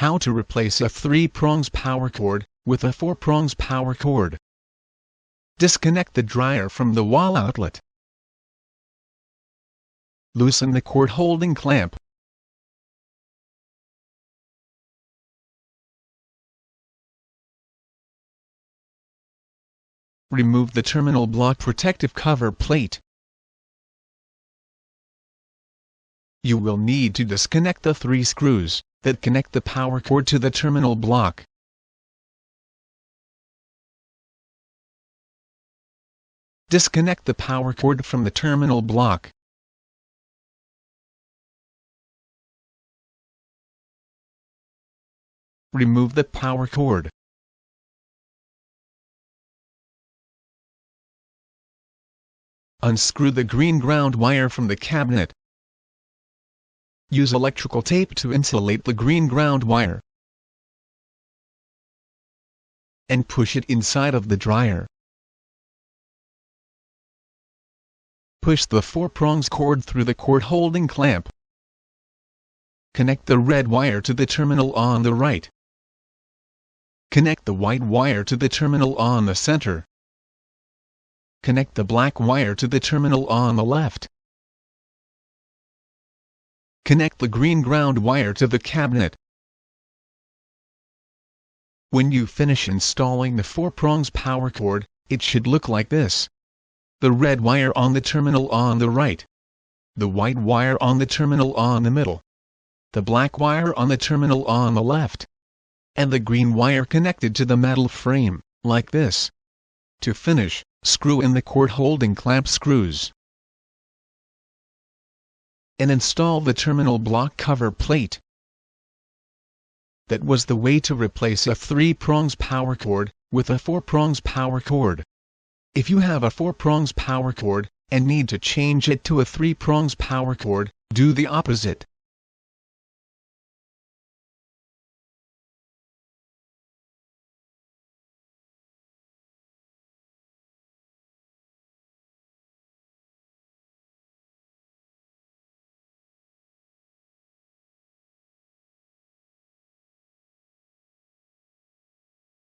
How to replace a 3-prongs power cord with a 4-prongs power cord. Disconnect the dryer from the wall outlet. Loosen the cord holding clamp. Remove the terminal block protective cover plate. You will need to disconnect the 3 screws that connect the power cord to the terminal block. Disconnect the power cord from the terminal block. Remove the power cord. Unscrew the green ground wire from the cabinet. Use electrical tape to insulate the green ground wire and push it inside of the dryer. Push the 4-prongs cord through the cord holding clamp. Connect the red wire to the terminal on the right. Connect the white wire to the terminal on the center. Connect the black wire to the terminal on the left. Connect the green ground wire to the cabinet. When you finish installing the 4-prongs power cord, it should look like this. The red wire on the terminal on the right. The white wire on the terminal on the middle. The black wire on the terminal on the left. And the green wire connected to the metal frame, like this. To finish, screw in the cord holding clamp screws and install the terminal block cover plate. That was the way to replace a 3-prongs power cord with a 4-prongs power cord. If you have a 4-prongs power cord and need to change it to a 3-prongs power cord, do the opposite.